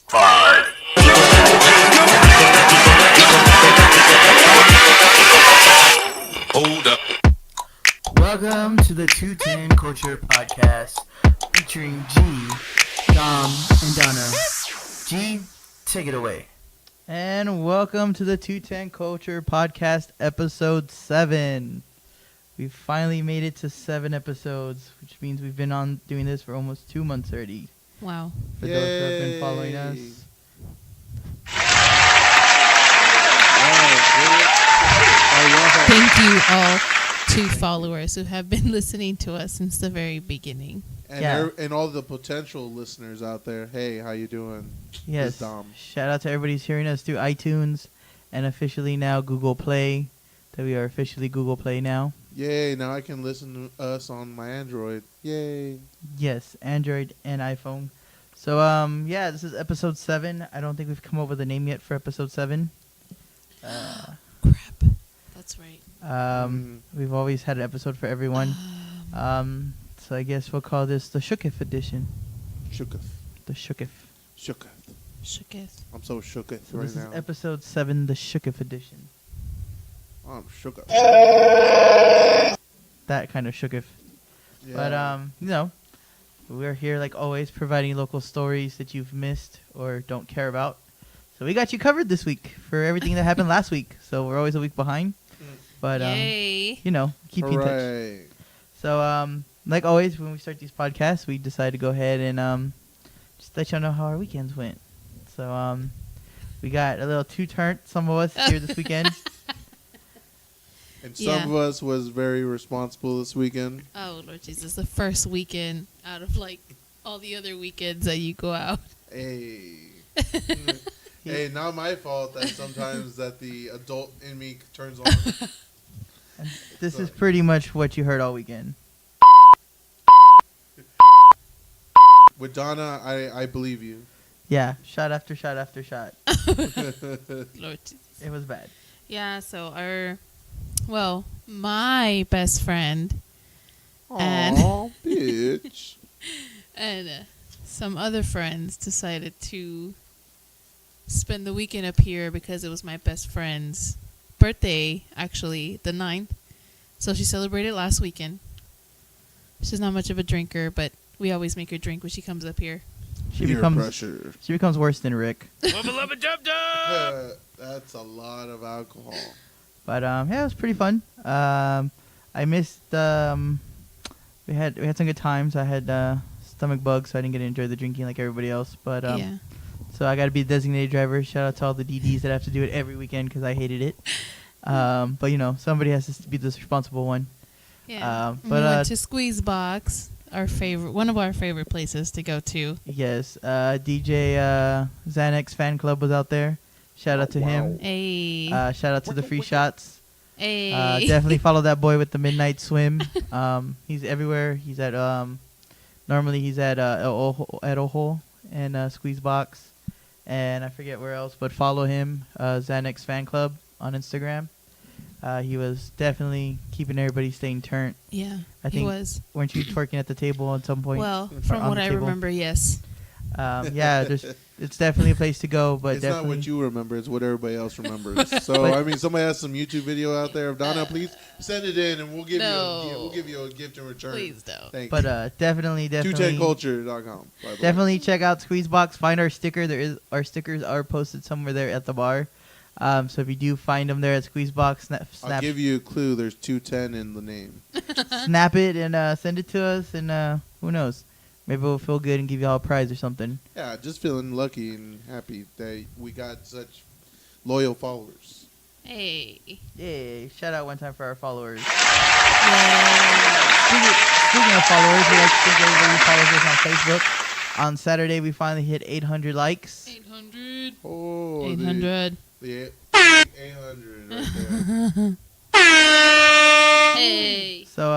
5. Hold up. Welcome to the 210 Culture Podcast featuring G, Dom, and Donna. G, take it away. And welcome to the 210 Culture Podcast, Episode 7. We've finally made it to 7 episodes, which means we've been on doing this for almost 2 months already. Wow. For those who have been following us. Thank you all to followers who have been listening to us since the very beginning. And and all the potential listeners out there, hey, how you doing? Yes. It's Dom. Shout out to everybody who's hearing us through iTunes and officially now Google Play. That we are officially Google Play now. Yay, now I can listen to us on my Android. Yay. Yes, Android and iPhone. So, this is episode 7. I don't think we've come up with a name yet for episode 7. Crap. That's right. We've always had an episode for everyone. So I guess we'll call this the Shooketh edition. Shooketh. The Shooketh. Shooketh. Shooketh. I'm so shooketh So right this now. is episode 7, the Shooketh edition. I'm shooketh. That kind of Shooketh. Yeah. But, we're here like always providing local stories that you've missed or don't care about. So we got you covered this week for everything that happened last week. So we're always a week behind. But, Yay. keep you in touch. Hooray. So, like always, when we start these podcasts, we decide to go ahead and just let y'all know how our weekends went. So, we got a little two-turn, some of us here this weekend. And some of us was very responsible this weekend. Oh, Lord Jesus. The first weekend out of, all the other weekends that you go out. Hey. Hey, not my fault that sometimes that the adult in me turns on. And this is pretty much what you heard all weekend. With Donna, I believe you. Yeah, shot after shot after shot. Lord Jesus. It was bad. Yeah, so my best friend Aw, bitch. and some other friends decided to spend the weekend up here because it was my best friend's birthday, actually, the 9th. So she celebrated last weekend. She's not much of a drinker, but we always make her drink when she comes up here. Peer pressure. She becomes worse than Rick. That's a lot of alcohol. But it was pretty fun. I missed. We had some good times. I had stomach bugs, so I didn't get to enjoy the drinking like everybody else. But Yeah. so I got to be the designated driver. Shout out to all the DDs that have to do it every weekend because I hated it. But somebody has to be the responsible one. Yeah. But we went to Squeeze Box, one of our favorite places to go to. yes, DJ Xanax fan club was out there. Shout out to him. Hey. Shout out to the free shots. Hey. Definitely follow that boy with the midnight swim. He's everywhere. He's at normally he's at Ojo and Squeeze Box, and I forget where else. But follow him, Xanax fan club on Instagram. He was definitely keeping everybody staying turned. Yeah, I think he was. Weren't you twerking at the table at some point? Well, Or from on what the I table? remember, yes. It's definitely a place to go, but It's definitely not what you remember, it's what everybody else remembers. So, I mean, somebody has some YouTube video out there of Donna, please send it in and we'll give you a gift in return. Please don't. Thank But you. definitely 210culture.com. Definitely check out Squeeze Box. Find our sticker. Our stickers are posted somewhere there at the bar. So if you do find them there at Squeeze Box, I'll give you a clue. There's 210 in the name. snap it and send it to us. And who knows? Maybe we'll feel good and give y'all a prize or something. Yeah, just feeling lucky and happy that we got such loyal followers. Hey. Yay! Shout out one time for our followers. Yay. Speaking of followers, we'd like to thank everybody who follows us on Facebook. On Saturday, we finally hit 800 likes. 800. Oh, 800. The 800 right there. Hey. So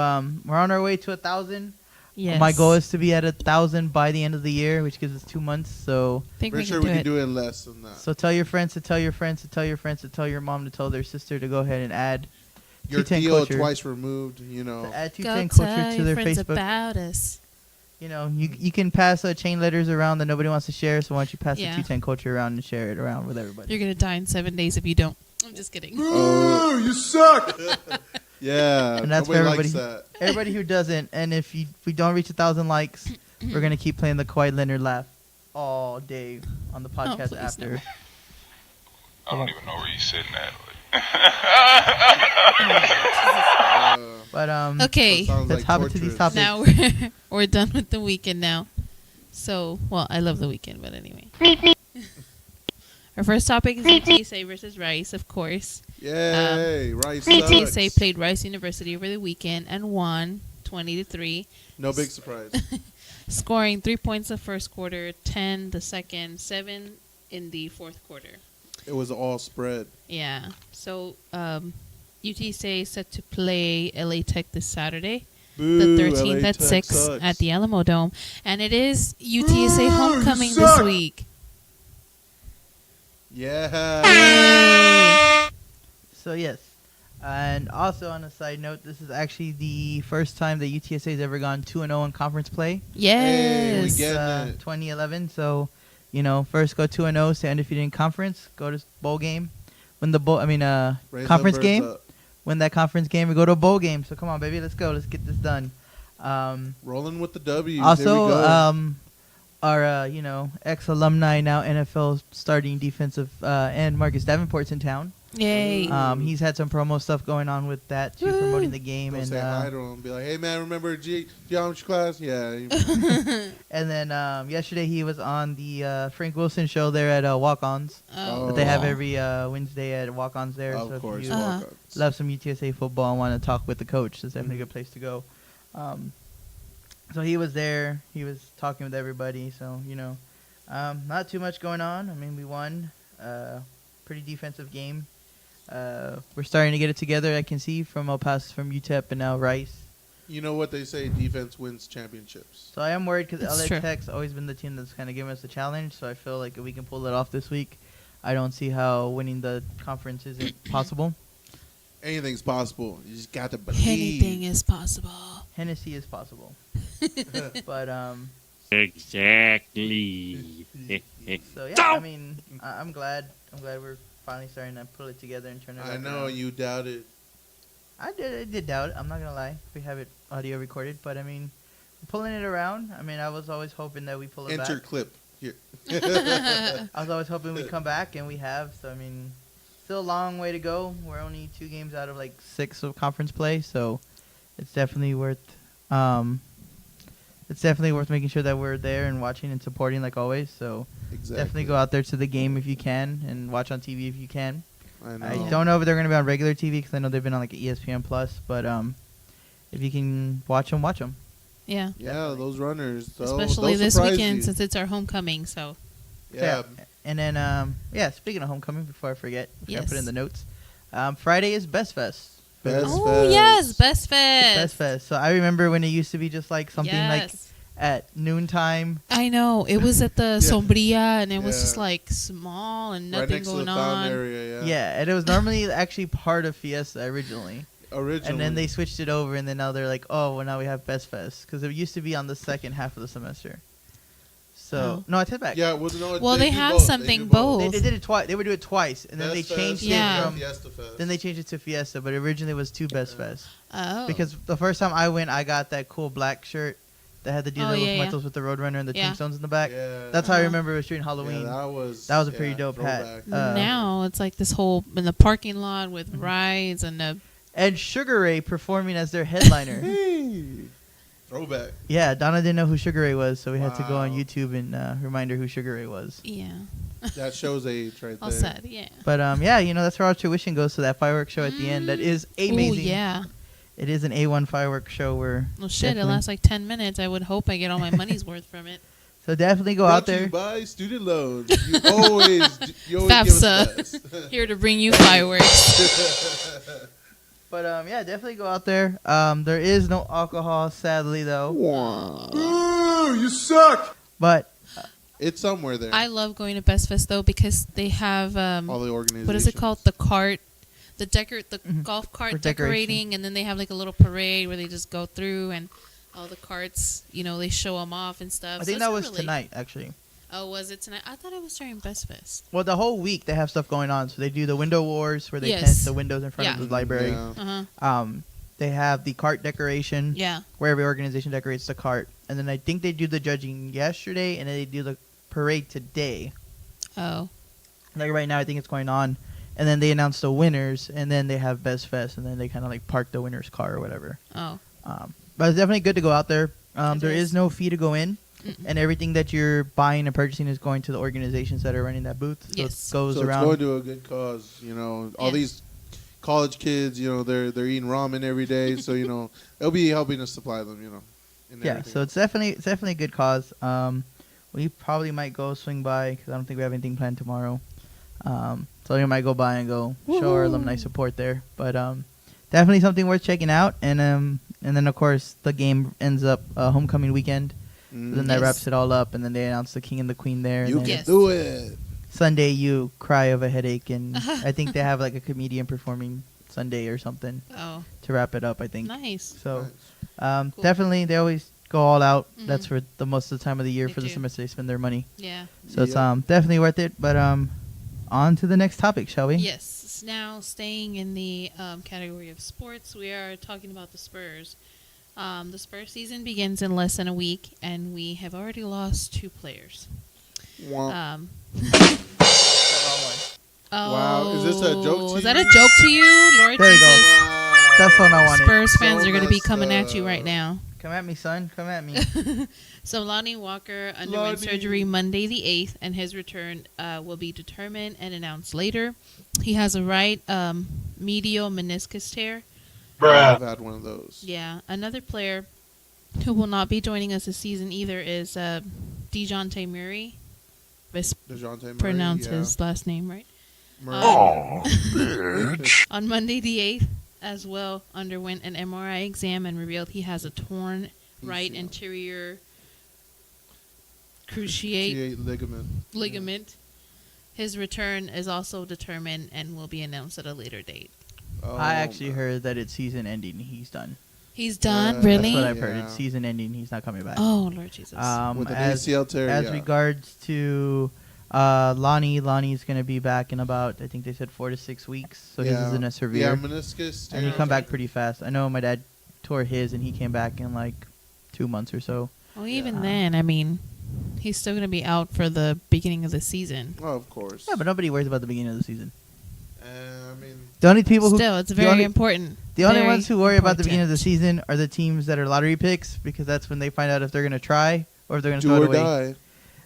we're on our way to 1,000. Yes. My goal is to be at 1,000 by the end of the year, which gives us 2 months. So think Pretty we sure can we do can it. do it less than that. so tell your friends to tell your friends to tell your friends to tell your mom to tell their sister to go ahead and add Your 210 deal culture. twice removed, you know. Add Go 210 tell culture to your their friends Facebook. about us. you can pass chain letters around that nobody wants to share. So why don't you pass Yeah. the 210 culture around and share it around with everybody? You're gonna die in 7 days if you don't. I'm just kidding. Oh, you suck. Yeah, And that's for nobody everybody. likes that. Everybody who doesn't, and if we don't reach 1,000 likes, we're gonna keep playing the Kawhi Leonard laugh all day on the podcast please, after. no. I don't even know where you're sitting at. But Okay, Sounds let's like hop into these torturous. topics. now we're done with the weekend now. So, well, I love the weekend, but anyway. Our first topic is UTSA versus Rice, of course. Yay, Rice UTSA sucks. played Rice University over the weekend and won 20-3, No big surprise. scoring 3 points the first quarter, 10 the second, 7 in the fourth quarter. It was all spread. Yeah. So, UTSA is set to play LA Tech this Saturday, Boo, the 13th LA at Tech 6 sucks. at the Alamo Dome. And it is UTSA Ooh, homecoming you this suck. week. Yeah. So yes, and also on a side note, this is actually the first time that UTSA has ever gone 2-0 in conference play. Hey, we Yes. get it. 2011. So, first go 2-0, stay undefeated in conference, go to bowl game, win the bowl. Raise Conference the birds game. up. Win that conference game. We go to a bowl game. So come on, baby, let's go. Let's get this done. Rolling with the W's. Here we Also, go. our ex-alumni, now NFL starting defensive end, Marcus Davenport's in town. Yay. He's had some promo stuff going on with that too, promoting the game. Go And say hi to him. Be like, hey, man, remember geometry class? Yeah. and then yesterday he was on the Frank Wilson show there at Walk-Ons. Oh, That they have wow. every Wednesday at Walk-Ons there. so Of if course. you walk-ons. love some UTSA football and want to talk with the coach, it's definitely a good place to go. So he was there. He was talking with everybody. So, not too much going on. I mean, we won. Pretty defensive game. We're starting to get it together, I can see, from El Paso, from UTEP, and now Rice. You know what they say, defense wins championships. So I am worried because That's LA true. Tech's always been the team that's kind of given us the challenge. So I feel like if we can pull it off this week, I don't see how winning the conference isn't possible. Anything's possible. You just got to believe. Anything is possible. Hennessy is possible. But Exactly. so yeah, I mean, I'm glad we're finally starting to pull it together and turn it. I back know around. you doubted. I did doubt it. I'm not gonna lie. We have it audio recorded, but I mean, pulling it around. I mean, I was always hoping that we pull it Enter back. clip. Here. I was always hoping we'd come back, and we have. So I mean, still a long way to go. We're only 2 games out of like 6 of conference play, so it's definitely worth. It's definitely worth making sure that we're there and watching and supporting like always. So Exactly. definitely go out there to the game if you can, and watch on TV if you can. I know. I don't know if they're going to be on regular TV because I know they've been on like ESPN Plus, but if you can watch them, watch them. Yeah. Yeah, those runners. Especially they'll this surprise weekend you. since it's our homecoming. So, Yeah. And then speaking of homecoming, before I forget, I put it in Yes. the notes. Friday is Best Fest. Best oh Fest. yes, Best Fest. Best Fest. So I remember when it used to be just like something like Yes. at noontime. I know it was at the Sombria, and it was Yeah. just like small and Right nothing next to going the fountain on. area, Yeah, and it was normally actually part of Fiesta originally. Originally. And then they switched it over, and then now they're like, oh, well, now we have Best Fest. Because it used to be on the second half of the semester. So, Oh. no, I take it back. Yeah, Well, they do have both. something do both. They did it twice. They would do it twice, and then they Best changed Fest it Yeah. from. Fiesta Fest. Then they changed it to Fiesta, but originally it was 2 Best Fest. Oh, Because the first time I went, I got that cool black shirt that had the deal Oh, with yeah, yeah. metals with the Roadrunner and the Yeah. tombstones in the back. Yeah. That's how I Uh-huh. remember it was during Halloween. Yeah, That was a pretty dope hat. throwback. now it's like this whole in the parking lot with rides and And Sugar Ray performing as their headliner. Hey. Throwback. Yeah, Donna didn't know who Sugar Ray was, so we had to go on Wow. YouTube and remind her who Sugar Ray was. yeah, That shows age right all there. sad. Yeah. But that's where our tuition goes to that fireworks show at the end. That is Oh amazing. yeah. It is an A1 fireworks show where. Well, shit, it definitely- lasts like 10 minutes. I would hope I get all my money's worth from it. So definitely go Brought out to you there. by student loans. You always give us FAFSA. best. Here to bring you fireworks. But definitely go out there. There is no alcohol, sadly though. Ooh, you suck. But It's somewhere there. I love going to Best Fest though because they have All the organizations. what is it called? The cart, the Mhm. golf cart For decorating, and then they have like a little parade where they just go through, and all the carts. They show them off and stuff. I think So that it's was really- tonight, actually. Oh, was it tonight? I thought it was during Best Fest. Well, the whole week they have stuff going on. So they do the window wars where they Yes. test the windows in front Yeah. of the library. Yeah. They have the cart decoration Yeah. where every organization decorates the cart, and then I think they do the judging yesterday, and then they do the parade today. Oh. Like right now, I think it's going on, and then they announce the winners, and then they have Best Fest, and then they kind of like park the winner's car or whatever. Oh. But it's definitely good to go out there. It There is. is no fee to go in, Mm-mm. and everything that you're buying and purchasing is going to the organizations that are running that booth. So Yes. it goes So around. it's going to a good cause. All Yeah. these college kids, they're eating ramen every day, so it'll be helping us supply them. And Yeah, everything. so it's definitely a good cause. We probably might go swing by because I don't think we have anything planned tomorrow. So we might go by and go show our alumni support there. But definitely something worth checking out. And then of course the game ends up homecoming weekend. Mhm. Then that Yes. wraps it all up, and then they announce the king and the queen there. You and can then Yes. do it. Sunday you cry of a headache, and I think they have like a comedian performing Sunday or something Oh. to wrap it up. I think Nice. so. Nice. Cool. Definitely they always go all out. Mhm. That's for the most of the time of the year They for the do. semester they spend their money. Yeah. So it's Yeah. definitely worth it. But on to the next topic, shall we? Yes. Now, staying in the category of sports, we are talking about the Spurs. The Spurs season begins in less than a week, and we have already lost 2 players. Wah. Um, Wow, is this a joke to Is that you? a joke to you, Lord There you go. Jesus? Wow. That's the one I wanted. Spurs fans So are going to be messed coming at you up. right now. Come at me, son. Come at me. So Lonnie Walker underwent Lonnie. surgery Monday the 8th, and his return will be determined and announced later. He has a right medial meniscus tear. I've had one of those. Yeah, another player who will not be joining us this season either is DeJounte Murray. DeJounte Murray, Pronounce yeah. his last name right. Murray. Oh, bitch. On Monday the 8th, as well, underwent an MRI exam and revealed he has a torn right ACL. anterior Cruciate ligament. ligament. His return is also determined and will be announced at a later date. Oh, I actually man. heard that it's season ending. He's done. He's done, Yeah. really? That's what I've heard. Yeah. It's season ending. He's not coming back. Oh, Lord Jesus. With an as ACL tear, yeah. regards to Lonnie's going to be back in about, I think they said 4 to 6 weeks. So his isn't as severe. Yeah, meniscus. And he tear. come back pretty fast. I know my dad tore his, and he came back in like 2 months or so. well, even yeah. then, I mean, he's still going to be out for the beginning of the season. Oh, of course. Yeah, but nobody worries about the beginning of the season. I mean, The only people Still, it's the very only- important. the only Very ones who worry about the beginning of the important. season are the teams that are lottery picks, because that's when they find out if they're going to try or if they're going to do throw it or away. die.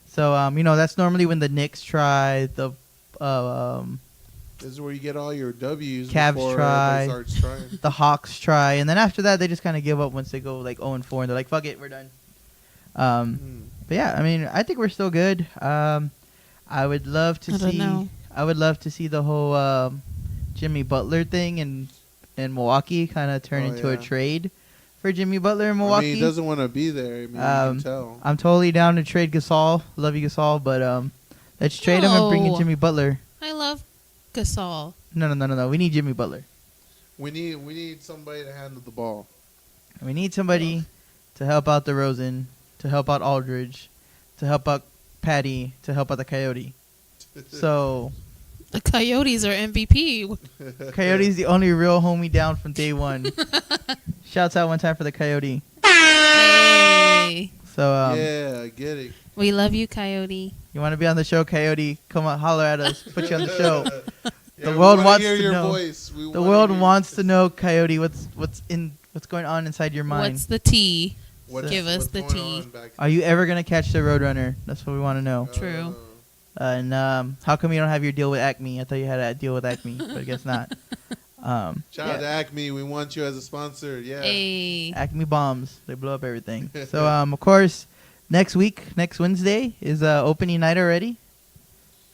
So that's normally when the Knicks try, the This is where you get all your W's Cavs before try. everybody starts trying. the Hawks try, and then after that they just kind of give up once they go like 0-4, and they're like, "Fuck it, we're done." But yeah, I mean, I think we're still good. I would love to I don't see. know. I would love to see the whole Jimmy Butler thing in Milwaukee kind of turn Oh, into a yeah. trade for Jimmy Butler in I Milwaukee. mean, he doesn't want to be there. I mean, you can tell. I'm totally down to trade Gasol. Love you, Gasol, but let's trade him and bring in No. Jimmy Butler. I love Gasol. No. We need Jimmy Butler. We need somebody to handle the ball. We need somebody to help out DeRozan, to help out Aldridge, to help out Patty, to help out the Coyote. So The Coyotes are MVP. Coyote's the only real homie down from day one. Shouts out one time for the Coyote. Hey. So yeah, I get it. We love you, Coyote. you want to be on the show, Coyote? Come on, holler at us. Put you on the show. Yeah, we world wanna wants hear to your know. voice. We The wanna world hear- wants to know, Coyote, what's going on inside your mind. What's the tea? What's- Give us what's the going tea. on back Are you ever gonna catch the Roadrunner? That's what we want to know. True. And how come you don't have your deal with Acme? I thought you had a deal with Acme, but I guess not. Shout out to Yeah. Acme. We want you as a sponsor. Yeah. Hey. Acme bombs. They blow up everything. So of course, next Wednesday is opening night already.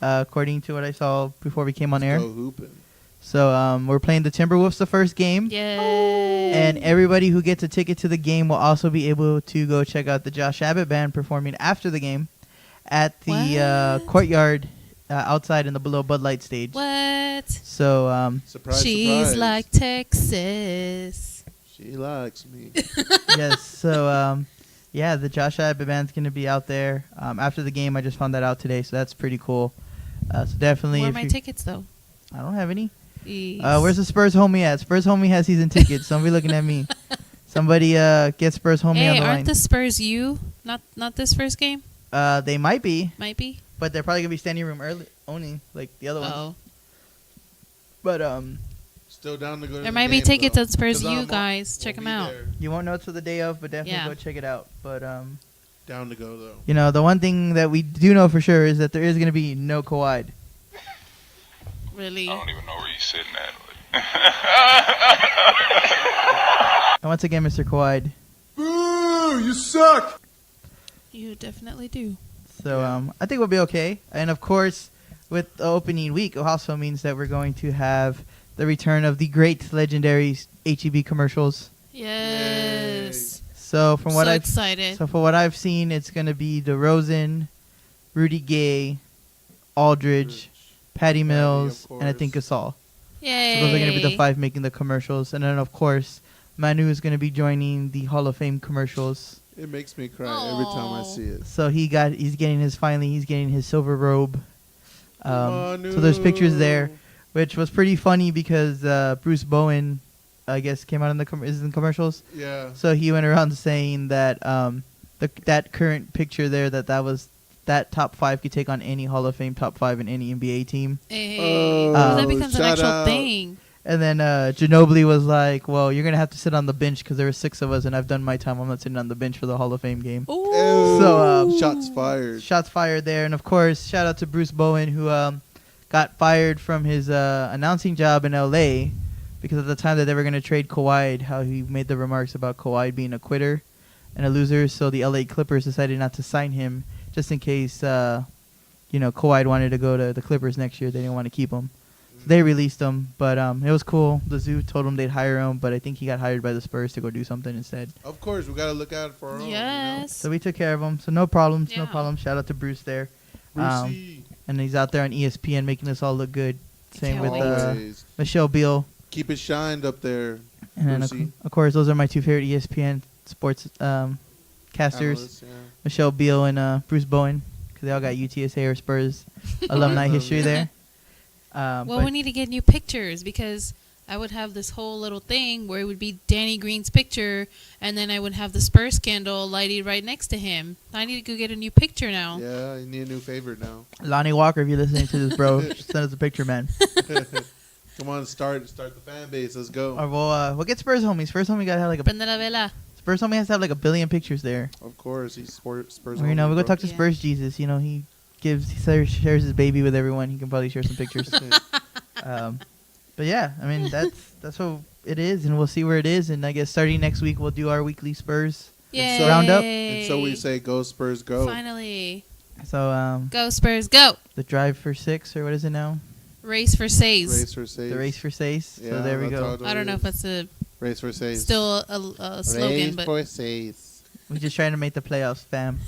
According to what I saw before we came on air. Go hooping. So we're playing the Timberwolves the first game. Yay. And everybody who gets a ticket to the game will also be able to go check out the Josh Abbott band performing after the game at the What? courtyard outside in the below Bud Light stage. What? So Surprise, She's surprise. like Texas. She likes me. Yes. So, yeah, the Josh Abbott band's gonna be out there after the game. I just found that out today, so that's pretty cool. So definitely. Where are if my you- tickets though? I don't have any. Jeez. Where's the Spurs homie at? Spurs homie has season tickets. Somebody looking at me. Somebody get Spurs homie on Hey, the aren't line. the Spurs not this first game? They might be, Might be. but they're probably gonna be standing room early only, like the other ones. Oh, But Still down to go to there the might be game, tickets though. at Spurs 'Cause U, I'm- guys. we'll Check them be out. there. you won't know it's for the day of, but definitely Yeah. go check it out. But Down to go though. you know, the one thing that we do know for sure is that there is gonna be no Kawhi. Really? I don't even know where you're sitting at. And once again, Mr. Kawhi. Boo! You suck. You definitely do. So I think we'll be okay. And of course, with the opening week, it also means that we're going to have the return of the great legendary HEB commercials. Yes. So from what So I've excited. so for what I've seen, it's gonna be DeRozan, Rudy Gay, Aldridge, Patty Mills, of and I think course. Gasol. Yay. So those are gonna be the 5 making the commercials, and then of course Manu is gonna be joining the Hall of Fame commercials. It makes me cry every time I Aw. see it. So he's getting his silver robe. Manu. So there's pictures there, which was pretty funny because Bruce Bowen, I guess, came out in the commercials. Yeah. So he went around saying that that current picture there that top 5 could take on any Hall of Fame top 5 in any NBA team. Hey. Oh, that becomes an shout actual out. thing. And then Ginobili was like, "Well, you're gonna have to sit on the bench because there were 6 of us, and I've done my time. I'm not sitting on the bench for the Hall of Fame game." Ooh. So, shots fired. Shots fired there, and of course, shout out to Bruce Bowen who got fired from his announcing job in LA because at the time that they were gonna trade Kawhi, how he made the remarks about Kawhi being a quitter and a loser. So the LA Clippers decided not to sign him just in case Kawhi wanted to go to the Clippers next year. They didn't want to keep him. So they released him, but it was cool. The Zoo told him they'd hire him, but I think he got hired by the Spurs to go do something instead. Of course, we gotta look out for our own. Yes. So we took care of him. So no problems, no Yeah. problem. Shout out to Bruce there. You know? Brucey. And he's out there on ESPN making us all look good. Same Can't with wait. Always. Michelle Beal. Keep it shined up there. And then, Brucey. of course, those are my 2 favorite ESPN sports casters. Analysts, yeah. Michelle Beal and Bruce Bowen. Because they all got UTSA or Spurs alumni history there. Well, but we need to get new pictures because I would have this whole little thing where it would be Danny Green's picture, and then I would have the Spurs candle lighted right next to him. I need to go get a new picture now. Yeah, you need a new favorite now. Lonnie Walker, if you're listening to this, bro, send us a picture, man. Come on, start the fan base. Let's go. Or we'll get Spurs homies. Spurs homie got to have like a Prende la vela. Spurs homie has to have like 1 billion pictures there. Of course, he's Spurs. Or, we go bro. talk to Yeah. Spurs Jesus. He shares his baby with everyone. He can probably share some pictures. But yeah, I mean that's what it is, and we'll see where it is. And I guess starting next week we'll do our weekly Spurs. Yay. Roundup. And so we say, go Spurs, go. Finally. So Go Spurs, go. the drive for 6 or what is it now? Race for Says. Race for saves. The race for 6. Yeah, So there we that's how go. it I don't know if is. that's Race for saves. still a slogan, Race but for saves. We're just trying to make the playoffs, fam.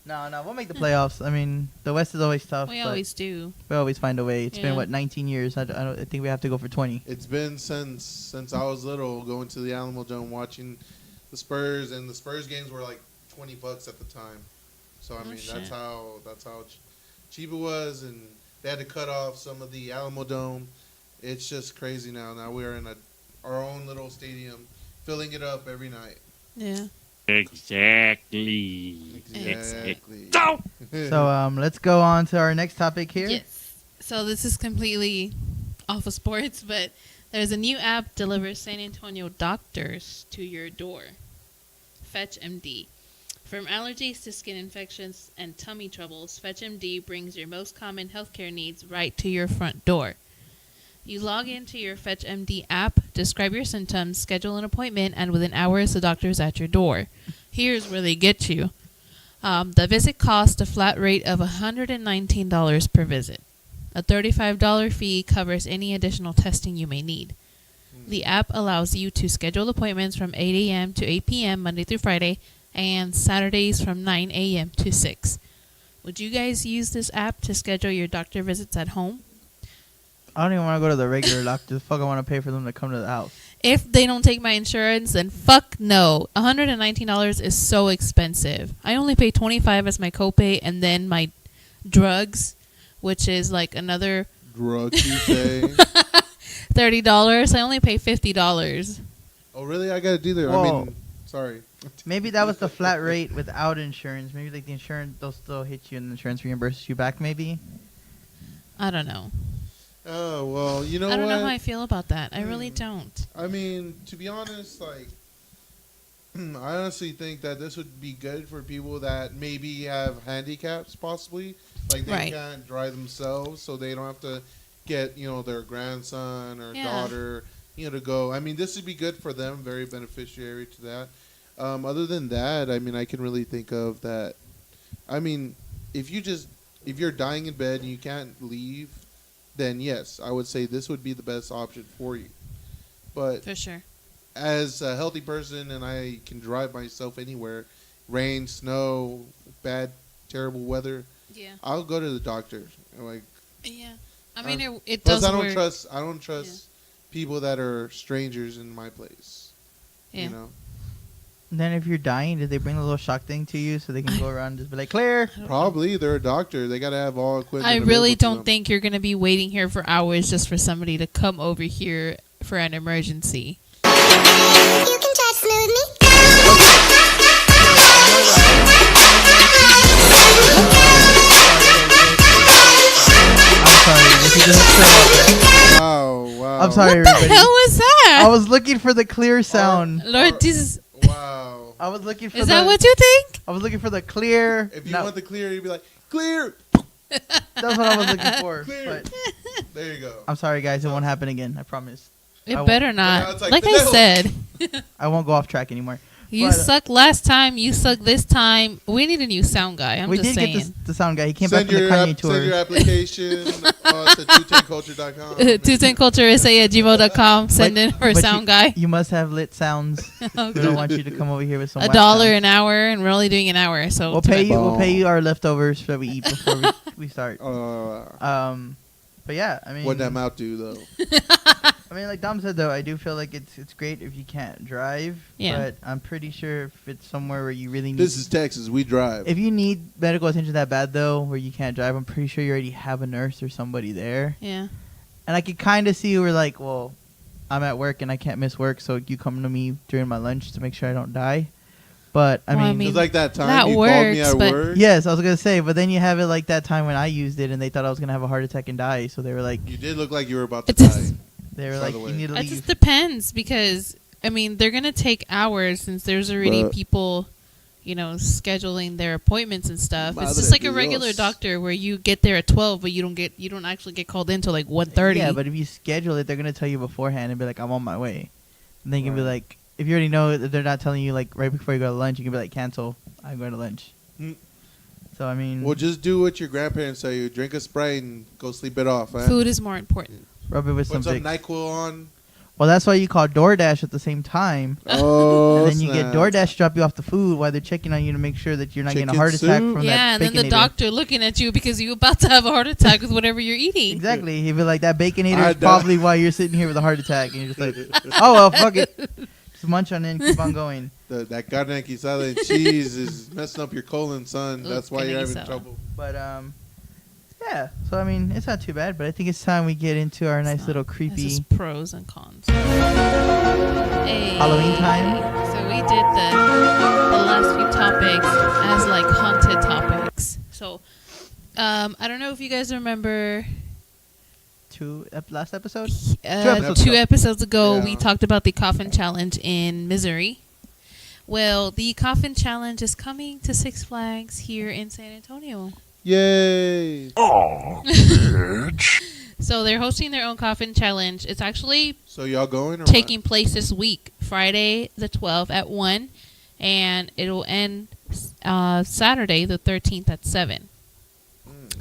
No, we'll make the playoffs. I mean, the West is always tough, we but always do. we always find a way. It's been Yeah. 19 years. I think we have to go for 20. It's been since I was little, going to the Alamo Dome, watching the Spurs, and the Spurs games were like $20 at the time. So I Oh, mean, shit. that's how cheap it was, and they had to cut off some of the Alamo Dome. It's just crazy now. Now we're in our own little stadium, filling it up every night. Yeah. Exactly. Exactly. So let's go on to our next topic here. Yes. So this is completely off of sports, but there's a new app delivers San Antonio doctors to your door. Fetch MD. From allergies to skin infections and tummy troubles, Fetch MD brings your most common healthcare needs right to your front door. You log into your Fetch MD app, describe your symptoms, schedule an appointment, and within hours the doctor is at your door. Here's where they get you. The visit costs a flat rate of $119 per visit. A $35 fee covers any additional testing you may need. The app allows you to schedule appointments from 8 a.m. to 8 p.m. Monday through Friday, and Saturdays from 9 a.m. to 6. Would you guys use this app to schedule your doctor visits at home? I don't even want to go to the regular doctor. The fuck I want to pay for them to come to the house. if they don't take my insurance, then fuck no. $119 is so expensive. I only pay $25 as my copay, and then my drugs, which is like another Drug, you say? $30. I only pay $50. Oh, really? I gotta do that. I Whoa. mean, sorry. Maybe that was the flat rate without insurance. Maybe like the insurance, they'll still hit you and the insurance reimburses you back maybe. I don't know. Oh, well, you know I don't what? know how I feel about that. I really don't. I mean, to be honest, like, I honestly think that this would be good for people that maybe have handicaps, possibly. Like, they Right. can't drive themselves, so they don't have to get, their grandson or Yeah. daughter, to go. I mean, this would be good for them, very beneficiary to that. Other than that, I mean, I can really think of that. I mean, if you're dying in bed and you can't leave, then yes, I would say this would be the best option for you. But For sure. as a healthy person and I can drive myself anywhere, rain, snow, bad, terrible weather, Yeah. I'll go to the doctor. Like, Yeah. I mean, it plus does I don't work. trust people that are strangers in my place. Yeah. You know? And then if you're dying, did they bring a little shock thing to you so they can go around and just be like, clear? Probably they're a doctor. They gotta have all equipment. I really available to don't them. think you're going to be waiting here for hours just for somebody to come over here for an emergency. You can touch smooth me. I'm sorry. If you just Wow. I'm sorry, What the everybody. hell was that? I was looking for the clear sound. Lord Jesus. Wow. I was looking for Is that what you think? I was looking for the clear. If you No, want the clear, you'd be like, clear. that's what I was looking for. Clear. But There you go. I'm sorry, guys. It won't happen again. I promise. It I won't. better now not. it's like Like the I devil. said, I won't go off track anymore. you But, sucked last time. You sucked this time. We need a new sound guy. I'm we just did saying. get the sound guy. He came Send back from the your, Kanye tour. send your application to 210culture.com. 210culture@gmail.com. Send in for a but sound guy. You must have lit sounds. We don't want you to come over here with some $1 whack sounds. an hour, and we're only doing an hour. So We'll pay you. We'll pay you our leftovers that we eat before we start. But yeah, I mean, What'd that mouth do, though? I mean, like Dom said though, I do feel like it's great if you can't drive. Yeah. But I'm pretty sure if it's somewhere where you really need. This is Texas. We drive. If you need medical attention that bad though, where you can't drive, I'm pretty sure you already have a nurse or somebody there. Yeah. And I could kind of see where like, well, I'm at work and I can't miss work, so you come to me during my lunch to make sure I don't die. But I Well, I mean, mean, It's like that time that you called me works, at but- work. yes, I was gonna say, but then you have it like that time when I used it and they thought I was gonna have a heart attack and die, so they were like, You did look like you were about to It's just- die. they were By like, the you way. need to It leave. just depends because I mean they're gonna take hours since there's already But- people, scheduling their appointments and stuff. It's Madre just like de a regular Dios. doctor where you get there at 12, but you don't actually get called in till like 1:30. Yeah, but if you schedule it, they're gonna tell you beforehand and be like, I'm on my way. And then you can be Right. like, if you already know that they're not telling you like right before you go to lunch, you can be like, cancel. I'm going to lunch. Mm. So I mean, Well, just do what your grandparents tell you. Drink a Sprite and go sleep it off, man. Food is more important. rub it with Put some some Vicks. NyQuil on. Well, that's why you call DoorDash at the same time. Oh, And then you get snap. DoorDash to drop you off the food while they're checking on you to make sure that you're not getting a Chicken heart attack soup? from Yeah, that and then the Baconator. doctor looking at you because you're about to have a heart attack with whatever you're eating. Exactly. He'd be like, that Baconator I is die. probably why you're sitting here with a heart attack. And you're just like, oh, well, fuck it. Just munch on it and keep on going. That carne quesada and cheese is messing up your colon, son. Ugh, That's why you're carne having quesada. trouble. But, yeah. So, I mean, it's not too bad. But I think it's time we get into our nice little This creepy is pros and cons. Hey. Halloween time. So we did the last few topics as like haunted topics. So I don't know if you guys remember last episode. uh, episodes two ago. episodes ago we Yeah. talked about the coffin challenge in Missouri. Well, the coffin challenge is coming to Six Flags here in San Antonio. Yay! Aw, bitch. So they're hosting their own coffin challenge. It's actually So y'all going or taking place this week, Friday the 12th at 1, and it'll end Saturday the 13th at 7.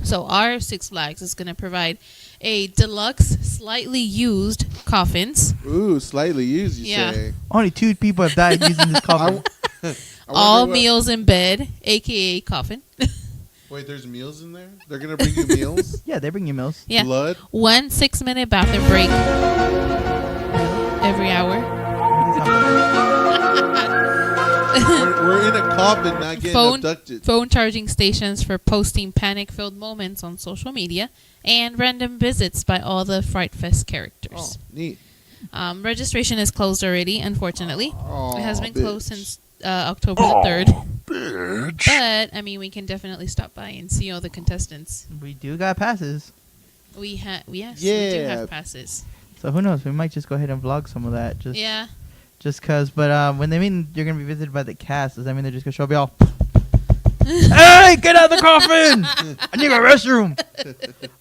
So our Six Flags is going to provide a deluxe, slightly used coffins, what? Ooh, slightly used, you Yeah. say. Only 2 people have died using this coffin. I wonder all what- meals in bed, aka coffin. Wait, there's meals in there? They're going to bring you meals? Yeah, they bring you meals. Yeah. Blood? 1 6-minute bathroom break every hour. We're in a coffin, not getting abducted. Phone charging stations for posting panic-filled moments on social media, and random visits by all the Fright Fest characters. Oh, neat. Registration is closed already, unfortunately. Oh, It has been bitch. closed since October the 3rd. But, I mean, we can definitely stop by and see all the contestants. We do got passes. We do Yeah. have passes. So who knows? We might just go ahead and vlog some of that. Yeah. Just cause. But when they mean you're gonna be visited by the cast, does that mean they're just gonna show up y'all? Hey, get out of the coffin! I need a restroom.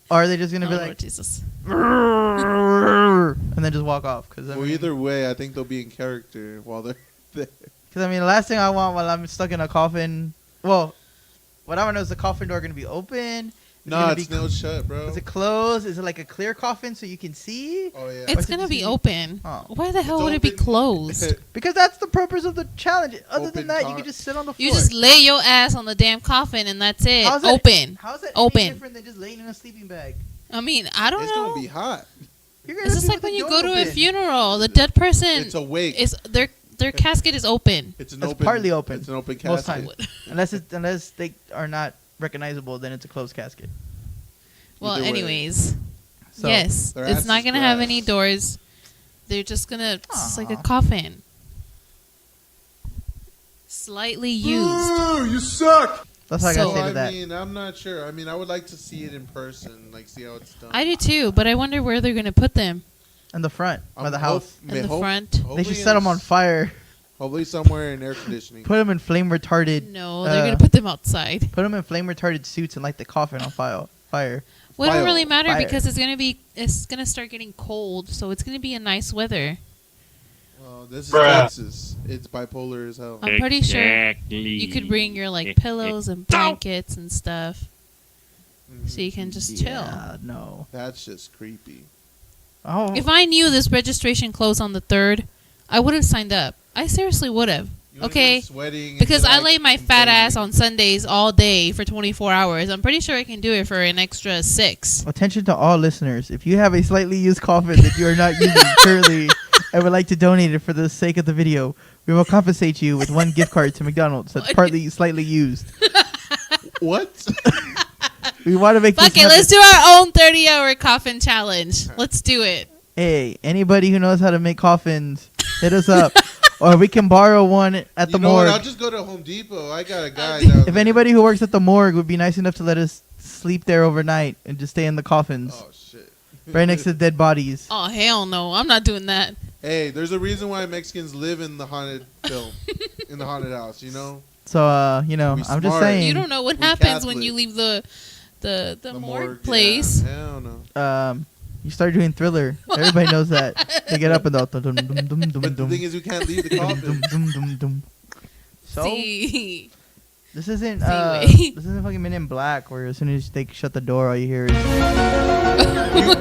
Or are they just gonna be Lord like, Jesus. and then just walk off? Cause I Well, mean, either way, I think they'll be in character while they're there. Cause I mean, the last thing I want while I'm stuck in a coffin. Well, what I want to know is the coffin door gonna be open? No, it's nailed shut, bro. Is it closed? Is it like a clear coffin so you can see? Oh, yeah. It's going to be open. Oh. Why the hell It's would it be open. closed? Because that's the purpose of the challenge. Other Open than that, you car. can just sit on the floor. You just lay your ass on the damn coffin and that's it. How's that- Open. How's that Open. any different than just laying in a sleeping bag? I mean, I don't It's know. going to be hot. You're gonna It's have just to like with when the you door go to a open. funeral. The dead person It's awake. is their casket is open. It's It's partly open. It's an open Most casket. times. unless they are not recognizable, then it's a closed casket. Well, Either way. anyways, So, yes, their it's ass not is gonna have grass. any doors. They're just gonna. It's like a Aw. coffin. Slightly used. You suck. That's all I So- gotta say to I that. mean, I'm not sure. I mean, I would like to see it in person, like see how it's done. I do too, but I wonder where they're gonna put them. In the front, by the Hope- house. In the front? They should set them on fire. Hopefully somewhere in air conditioning. Put them in flame retarded. No, they're gonna put them outside. Put them in flame retarded suits and light the coffin on fire. Well, it Fire. don't really matter Fire. because it's gonna start getting cold, so it's gonna be a nice weather. Well, this is Texas. It's bipolar as hell. I'm pretty sure you could bring your like pillows and blankets and stuff, so you can just chill. Yeah, no. That's just creepy. Oh, If I knew this registration closed on the 3rd, I would have signed up. I seriously would have. You would've Okay, been sweating and because been, I like, lay my fat complaining. ass on Sundays all day for 24 hours. I'm pretty sure I can do it for an extra 6. attention to all listeners. If you have a slightly used coffin that you are not using currently and would like to donate it for the sake of the video, we will compensate you with 1 gift card to McDonald's that's partly slightly used. What? We want to make Fuck this it, let's happen. do our own 30-hour coffin challenge. Let's do it. Hey, anybody who knows how to make coffins, hit us up. Or we can borrow one at the You know what? morgue. I'll just go to Home Depot. I got a guy down If there. anybody who works at the morgue would be nice enough to let us sleep there overnight and just stay in the coffins, Oh shit. right next to dead bodies. Oh, hell no. I'm not doing that. Hey, there's a reason why Mexicans live in the haunted film, in the haunted house. You know. So, you know, We I'm just smart. saying. You don't know what We happens when Catholic. you leave the morgue yeah. place. Hell no. You start doing Thriller. Everybody knows that. They get up and they'll dum dum dum dum dum But the dum thing is, we can't leave the dum coffin. dum dum dum. So See. this isn't See, this isn't fucking Men in Black where as soon as they shut the door, all you hear is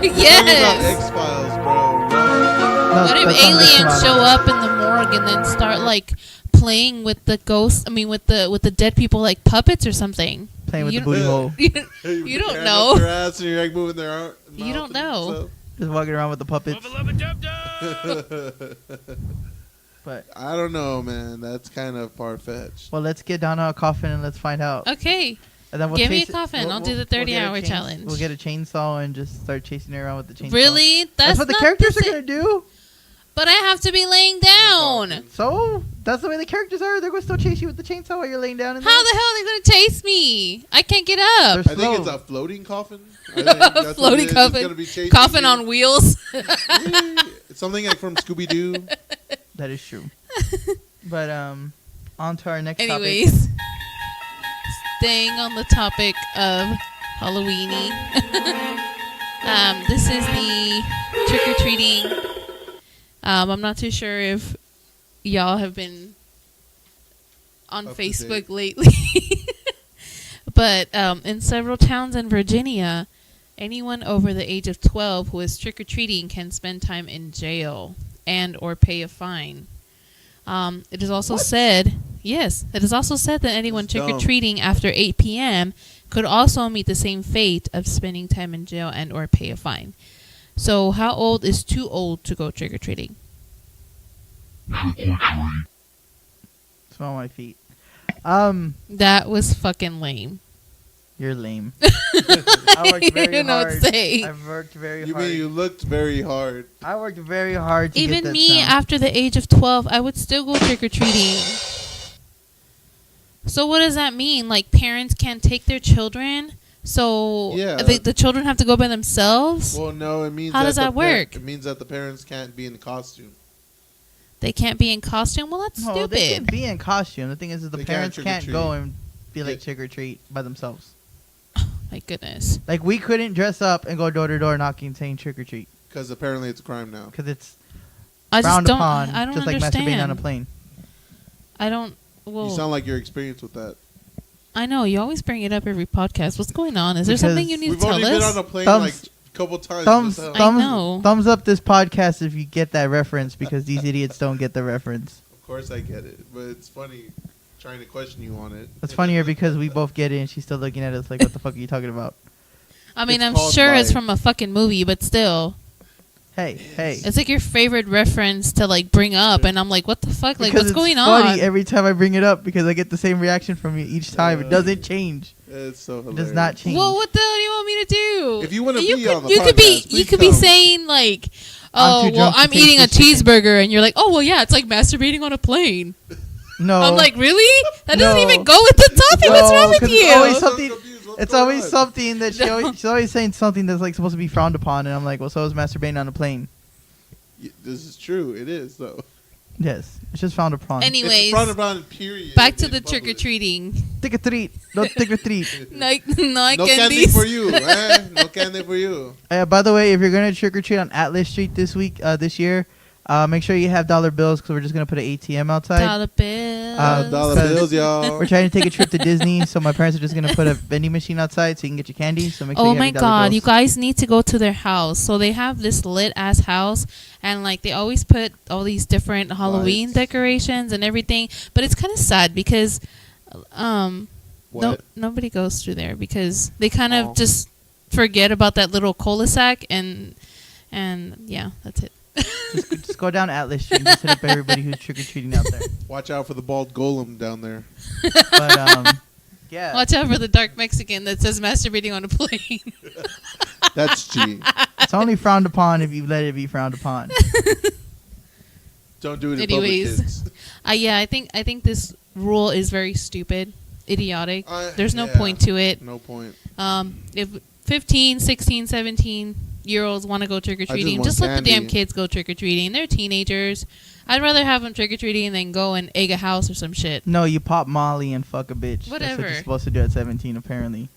Yes. X Files, bro. no, What if that's on this aliens one. show up in the morgue and then start like playing with the ghosts? I mean, with the dead people like puppets or something. Playing with You the booty hole, You don't Hand know. up their ass and you're like moving their arm. You don't know. just walking around with the puppets. Stuff. But I don't know, man. That's kind of far fetched. well, let's get Donna a coffin and let's find out. Okay. And then we'll Give me a chase it- coffin. we'll- I'll do the we'll get a 30-hour challenge. We'll get a chainsaw and just start chasing her around with the chainsaw. Really? That's what the not characters are sa- gonna do. But I have to be laying down. So that's the way the characters are. They're gonna still chase you with the chainsaw while you're laying down. In How the hell are they going to chase me? I can't get up. They're I think it's slow. a floating coffin. I think that's what it Floating is. It's coffin. gonna be chasing Coffin you. on wheels. Something like from Scooby Doo. That is true. But on to our next Anyways, staying on the topic of Halloweeny. This is the trick-or-treating. I'm not too sure if y'all have been on Up to Facebook date. lately. But in several towns in Virginia, anyone over the age of 12 who is trick-or-treating can spend time in jail and or pay a fine. It is also said, yes, it is also said that anyone That's dumb. trick-or-treating after 8 p.m. could also meet the same fate of spending time in jail and or pay a fine. So how old is too old to go trick-or-treating? Smell my feet. That was fucking lame. You're lame. I worked very You know what hard. to say. I've worked very You hard. mean you looked very hard? I worked very hard to get Even that me, sound. after the age of 12, I would still go trick or treating. So what does that mean? Like parents can't take their children, so Yeah. the children have to go by themselves. Well, no, it means How does the that work? It means that the parents can't be in costume. They can't be in costume. Well, that's No, they can stupid. be in costume. The thing is, the They can't parents trick or can't treat. go and be like Yeah. trick or treat by themselves. My goodness. Like we couldn't dress up and go door to door knocking saying trick or treat Because apparently it's a crime now. because it's I just frowned don't. upon, I don't just like understand. masturbating on a plane. I don't. Well, You sound like you're experienced with that. I know you always bring it up every podcast. What's going on? Is there Because something you need We've to only tell been us? on a plane Thumbs- like a couple times. Thumbs, What the hell? thumbs, know. thumbs up this podcast if you get that reference because these idiots don't get the reference. Of course I get it, but it's funny trying to question you on it. It's funnier because we both get it and she's still looking at us like, what the fuck are you talking about? I mean, It's I'm called sure it's life. from a fucking movie, but still, Hey, it's like your favorite reference to like bring up, and I'm like, what the fuck? Like, Because what's it's going funny on? every time I bring it up because I get the same reaction from you each time. It doesn't change. It's so It hilarious. does not change. Well, what the hell do you want me to do? If you wanna You be could- on the you could be podcast, you please could be come. saying like, I'm oh too well, drunk to I'm taste eating a this chicken. cheeseburger, and you're like, oh well, yeah, it's like masturbating on a plane. No. I'm like, really? That doesn't No. even go with the topic. No, What's wrong with 'cause you? it's always I'm so something- confused. What's It's going always on? something that No. she's always saying something that's like supposed to be frowned upon, and I'm like, well, so is masturbating on a plane. This is true. It is though. Yes, it's just frowned upon. It's Anyways, frowned upon, period. back to in the public. trick or treating. Trick or treat, no trick or treat. No No candy candies. for you, eh? No candy for you. By the way, if you're gonna trick or treat on Atlas Street this year, make sure you have dollar bills because we're just gonna put an ATM outside. Dollar bills. Dollar because bills, y'all. We're trying to take a trip to Disney, so my parents are just gonna put a vending machine outside so you can get your candy. So make sure Oh you have my your dollar god, bills. you guys need to go to their house. So they have this lit ass house, and like they always put all these different Halloween Lights. decorations and everything. But it's kind of sad because no, What? nobody goes through there because they kind Oh. of just forget about that little cul-de-sac and yeah, that's it. Just go down Atlas Street and just hit up everybody who's trick or treating out there. Watch out for the bald golem down there. But yeah. Watch out for the dark Mexican that says masturbating on a plane. That's G. It's only frowned upon if you let it be frowned upon. Don't do it in Anyways. public, kids. Yeah, I think this rule is very stupid, idiotic. There's no Yeah, point to it. No point. If 15, 16, 17-year-olds want to go trick-or-treating, want just let the damn candy. kids go trick-or-treating. They're teenagers. I'd rather have them trick-or-treating than go and egg a house or some shit. No, you pop Molly and fuck a bitch. That's what Whatever. you're supposed to do at 17, apparently.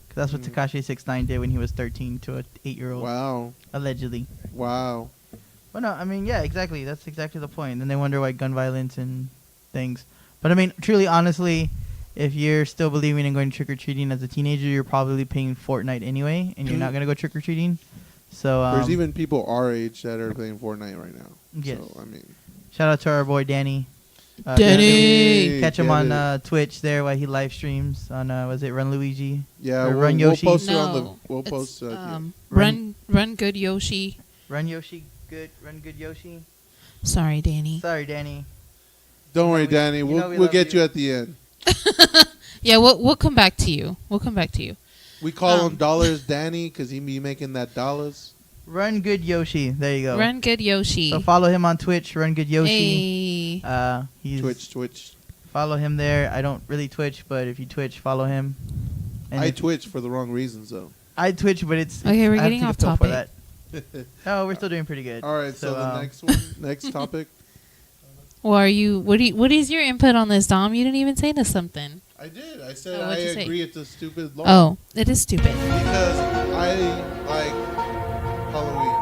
'Cause that's what Mm. Tekashi 6ix9ine did when he was 13 to an 8-year-old, Wow. allegedly. Wow. Well, no, I mean, yeah, exactly. That's exactly the point. Then they wonder why gun violence and things. But I mean, truly, honestly, if you're still believing in going trick or treating as a teenager, you're probably paying Fortnite anyway, and you're not gonna go trick or treating. So There's even people our age that are playing Fortnite right now. Yes. So, I mean. shout out to our boy Danny. Danny! Catch him Get on it. Twitch there while he live streams on was it Run Luigi? Yeah, or we'll, Run we'll Yoshi. post it on the. No, We'll it's, post it. run good Yoshi. Run Yoshi, good. Run good Yoshi. Sorry, Danny. Sorry, Danny. Don't worry, we- Danny. you know We'll we we'll love get you. you at the end. Yeah, we'll come back to you. We'll come back to you. We call Um, him Dollars Danny because he be making that dollars. Run good Yoshi. There you go. Run good Yoshi. So follow him on Twitch. Run good Yoshi. Hey. He's Twitch. Follow him there. I don't really Twitch, but if you Twitch, follow him. And I if- Twitch for the wrong reasons though. I Twitch, but it's Okay, we're I have to getting take a off pill for topic. that. No, we're still doing pretty good. All right, so the next one, next topic. Well, are you? What is your input on this, Dom? You didn't even say to something. I did. I said Oh, I what'd you say? agree it's a stupid law. Oh, it is stupid. Because I like Halloween.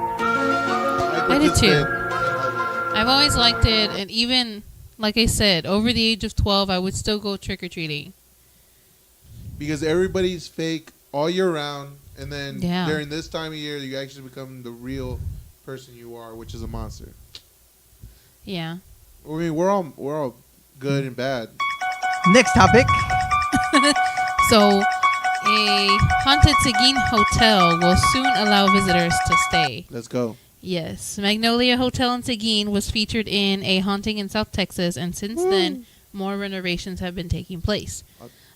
I did too. participate in Halloween. I've always liked it, and even like I said, over the age of 12, I would still go trick or treating. Because everybody's fake all year round, and then Yeah. during this time of year, you actually become the real person you are, which is a monster. Yeah. I mean, we're all good and bad. Next topic. So, a haunted Seguin hotel will soon allow visitors to stay. Let's go. Yes, Magnolia Hotel in Seguin was featured in A Haunting in South Texas, and since then, more renovations have been taking place.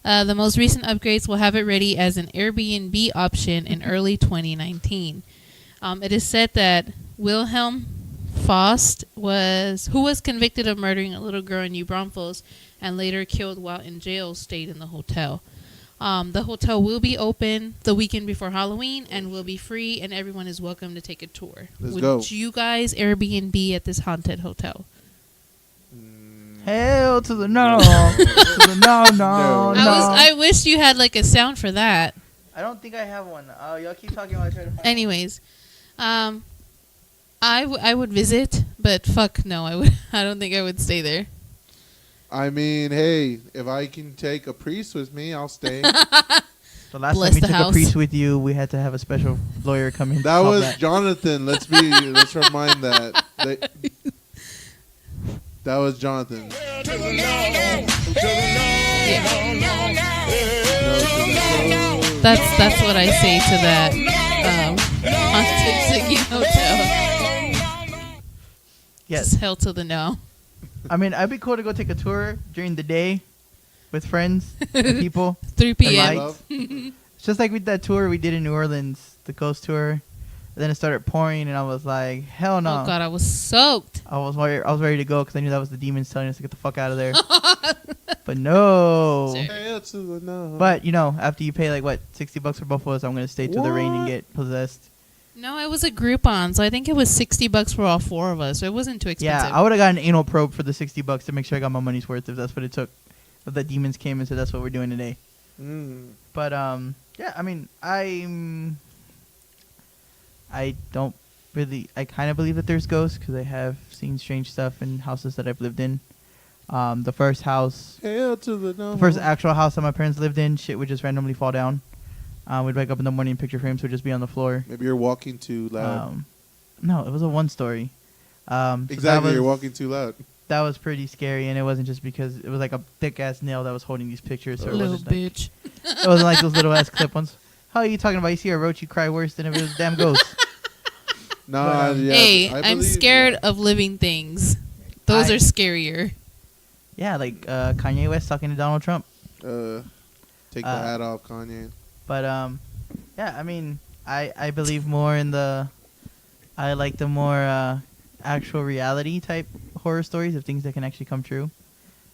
The most recent upgrades will have it ready as an Airbnb option in early 2019. It is said that Wilhelm Faust who was convicted of murdering a little girl in New Braunfels and later killed while in jail, stayed in the hotel. The hotel will be open the weekend before Halloween and will be free, and everyone is welcome to take a tour. Let's go. Would you guys Airbnb at this haunted hotel? Hell to the no. To the no. I wish you had like a sound for that. I don't think I have one. Y'all keep talking while I try to find Anyways, I would visit, but fuck no, I don't think I would stay there. I mean, hey, if I can take a priest with me, I'll stay. The last Bless time we the took house. a priest with you, we had to have a special lawyer come in. That was Jonathan. Let's remind that. That was Jonathan. That's what I say to that haunted Ziggy hotel. Yes. Just hell to the no. I mean, I'd be cool to go take a tour during the day with friends and people. 3 p.m. Lights. It's just like with that tour we did in New Orleans, the ghost tour. And then it started pouring, and I was like, hell no. Oh god, I was soaked. I was ready to go because I knew that was the demons telling us to get the fuck out of there. But no. Sure. Hell to the no. But, you know, after you pay like, what, $60 for both of us, I'm going to stay through the rain and get possessed. No, it was a Groupon, so I think it was $60 for all 4 of us. So it wasn't too expensive. Yeah, I would have got an anal probe for the $60 to make sure I got my money's worth if that's what it took. If the demons came and said that's what we're doing today. But yeah, I mean, I don't really. I kind of believe that there's ghosts because I have seen strange stuff in houses that I've lived in. The first house, Hell to the no. the first actual house that my parents lived in, shit would just randomly fall down. We'd wake up in the morning and picture frames would just be on the floor. Maybe you're walking too loud. No, it was a 1-story. So Exactly, you're walking too loud. That was pretty scary, and it wasn't just because it was like a thick ass nail that was holding these pictures. So it Little wasn't like, bitch. it wasn't like those little ass clip ones. How are you talking about? You see a roach, you cry worse than if it was a damn ghost. Nah, yeah. Hey, I I'm believe- scared of living things. Those I- are scarier. Yeah, like Kanye West talking to Donald Trump. Take the hat off, Kanye. But yeah, I mean, I believe more in I like the more actual reality type horror stories of things that can actually come true,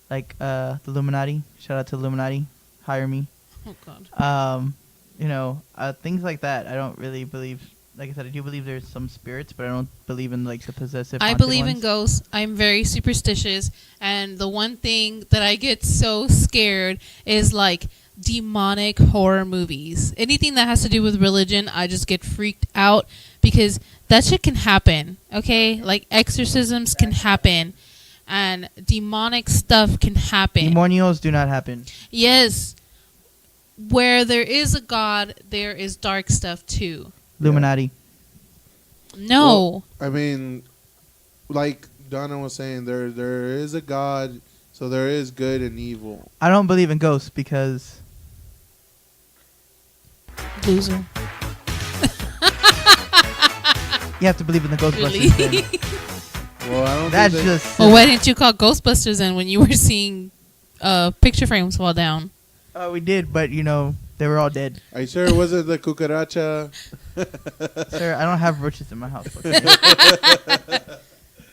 like the Illuminati. Shout out to Illuminati, hire me. Oh god. You know, things like that. I don't really believe. Like I said, I do believe there's some spirits, but I don't believe in like the possessive. I haunted believe in ones. ghosts. I'm very superstitious, and the one thing that I get so scared is like demonic horror movies. Anything that has to do with religion, I just get freaked out because that shit can happen. Okay, like exorcisms can happen, and demonic stuff can happen. Demonios do not happen. Yes, where there is a god, there is dark stuff too. Illuminati. No. Well, I mean, like Donna was saying, there is a God, so there is good and evil. I don't believe in ghosts because Loser. you have to believe in the Ghostbusters. Really? Then. Well, I don't That's think they- just. Well, why didn't you call Ghostbusters then when you were seeing picture frames fall down? We did, but you know they were all dead. Are you sure it wasn't the cucaracha? Sir, I don't have roaches in my house. Okay?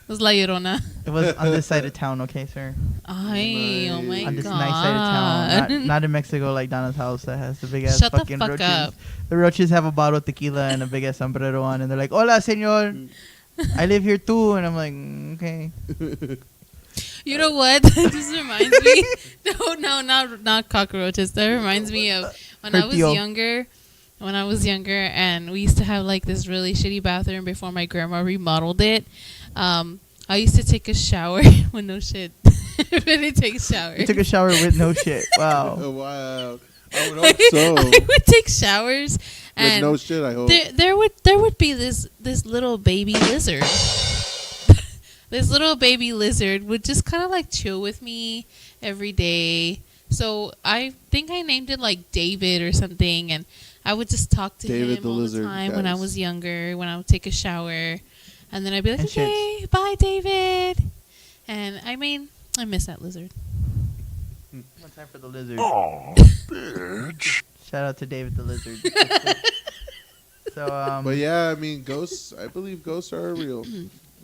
It was La Llorona. It was on this side of town, okay, sir? Ay, oh my On this god. nice side of town, not in Mexico like Donna's house that has the big ass Shut the fucking fuck roaches. up. The roaches have a bottle of tequila and a big ass sombrero on, and they're like, "Hola, señor, I live here too," and I'm like, "Okay." You know what? That just reminds me. No, not cockroaches. That reminds me of when I was Hertio. younger. When I was younger, and we used to have like this really shitty bathroom before my grandma remodeled it. I used to take a shower with no shit. Really take showers. You took a shower with no shit. Wow. Oh, wow. I would hope so. I would take showers, With and no shit, I hope. there would be this little baby lizard. This little baby lizard would just kind of like chill with me every day. So I think I named it like David or something, and I would just talk to David him the all lizard, the time when I guys. was younger. When I would take a shower, And then I'd be like, And shits. okay, bye, David. And I mean, I miss that lizard. One time for the lizard. Shout out to David the lizard. So But yeah, I mean, ghosts. I believe ghosts are real.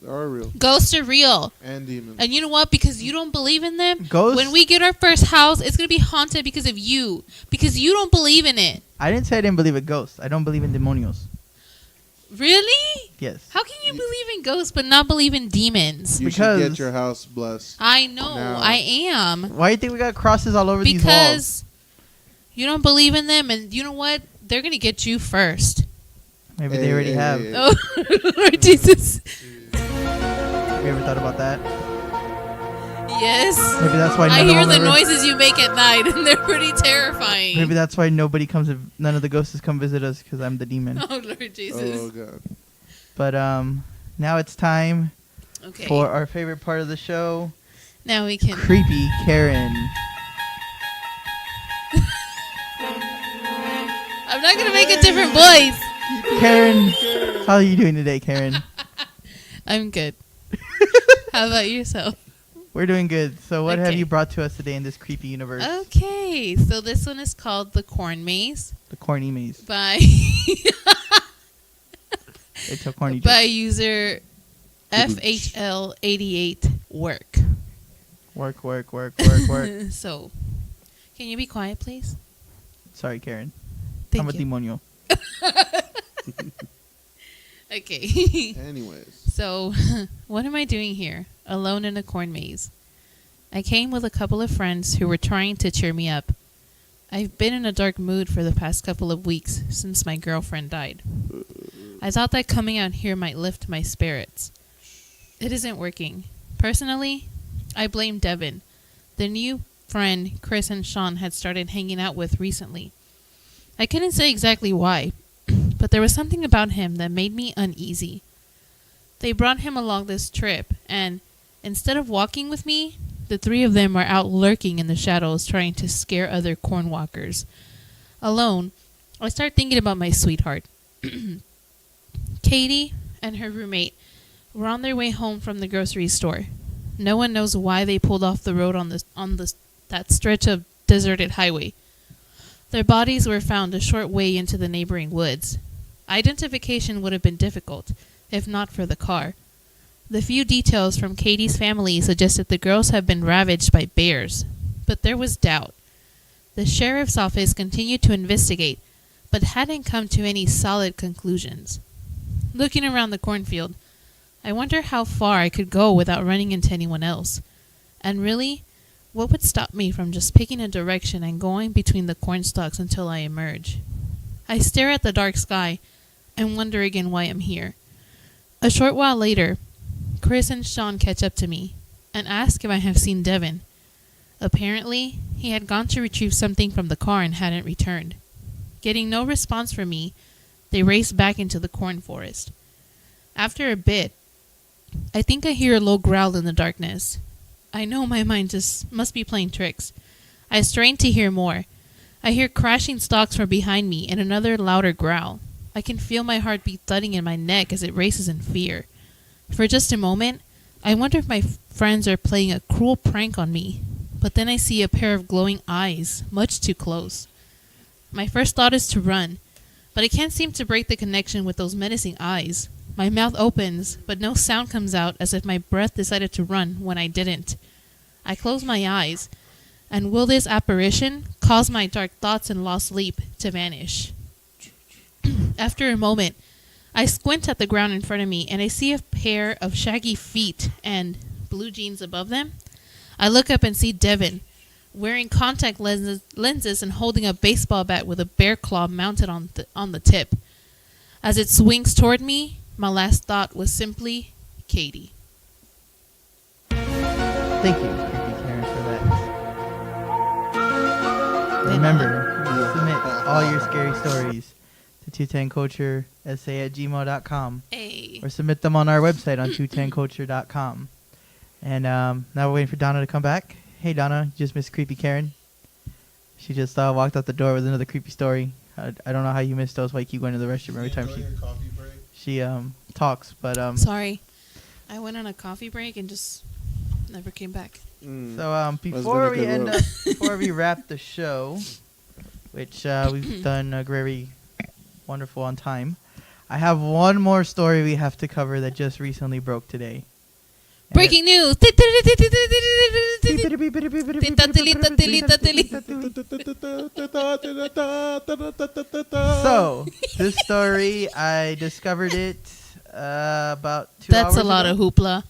Are real. Ghosts are real. And demons. And you know what? Because you don't believe in them, Ghosts? when we get our first house, it's going to be haunted because of you. Because you don't believe in it. I didn't say I didn't believe in ghosts. I don't believe in demonios. Really? Yes. How can you believe in ghosts but not believe in demons? You because- should get your house blessed. I know. Now. I am. Why do you think we got crosses all over these walls? Because you don't believe in them, and you know what? They're going to get you first. Maybe they already have. hey. Oh, Lord Jesus. Have you ever thought about that? Yes. Maybe that's why I none hear of the them ever- noises you make at night, and they're pretty terrifying. Maybe that's why nobody comes. None of the ghosts come visit us because I'm the demon. Oh, Lord Jesus. Oh god. But now it's time Okay. for our favorite part of the show, Now we can. Creepy Karen. I'm not going to make a different voice. Karen, how are you doing today, Karen? I'm good. How about yourself? We're doing good. So what have Okay. you brought to us today in this creepy universe? Okay. So this one is called The Corn Maze The corny maze. by It's a corny by joke. user FHL88 work. Work. So, can you be quiet, please? Sorry, Karen. Thank I'm a you. demonio. Okay. Anyways. So, what am I doing here, alone in a corn maze? I came with a couple of friends who were trying to cheer me up. I've been in a dark mood for the past couple of weeks since my girlfriend died. I thought that coming out here might lift my spirits. It isn't working. Personally, I blame Devin, the new friend Chris and Sean had started hanging out with recently. I couldn't say exactly why, but there was something about him that made me uneasy. They brought him along this trip, and instead of walking with me, the three of them were out lurking in the shadows trying to scare other corn walkers. Alone, I start thinking about my sweetheart. Katie and her roommate were on their way home from the grocery store. No one knows why they pulled off the road on that stretch of deserted highway. Their bodies were found a short way into the neighboring woods. Identification would have been difficult, if not for the car. The few details from Katie's family suggested the girls had been ravaged by bears, but there was doubt. The sheriff's office continued to investigate, but hadn't come to any solid conclusions. Looking around the cornfield, I wonder how far I could go without running into anyone else. And really, what would stop me from just picking a direction and going between the corn stalks until I emerge? I stare at the dark sky and wonder again why I'm here. A short while later, Chris and Sean catch up to me and ask if I have seen Devin. Apparently, he had gone to retrieve something from the car and hadn't returned. Getting no response from me, they race back into the corn forest. After a bit, I think I hear a low growl in the darkness. I know my mind just must be playing tricks. I strain to hear more. I hear crashing stalks from behind me and another louder growl. I can feel my heartbeat thudding in my neck as it races in fear. For just a moment, I wonder if my friends are playing a cruel prank on me. But then I see a pair of glowing eyes, much too close. My first thought is to run, but I can't seem to break the connection with those menacing eyes. My mouth opens, but no sound comes out, as if my breath decided to run when I didn't. I close my eyes, and will this apparition cause my dark thoughts and lost sleep to vanish? After a moment, I squint at the ground in front of me, and I see a pair of shaggy feet and blue jeans above them. I look up and see Devin, wearing contact lenses and holding a baseball bat with a bear claw mounted on the tip. As it swings toward me, my last thought was simply, Katie. Thank you, Creepy Karen, for that. Remember, submit all your scary stories to 210culturesa@gmail.com Hey. or submit them on our website on 210culture.com. And now we're waiting for Donna to come back. Hey, Donna, you just missed Creepy Karen. She just walked out the door with another creepy story. I don't know how you missed those. Why you keep going to the restroom every time she talks. But Sorry, I went on a coffee break and just never came back. so before we before we wrap the show, which we've done very wonderful on time, I have one more story we have to cover that just recently broke today. Breaking news. So, this story, I discovered it about 2 hours That's a lot ago. of hoopla.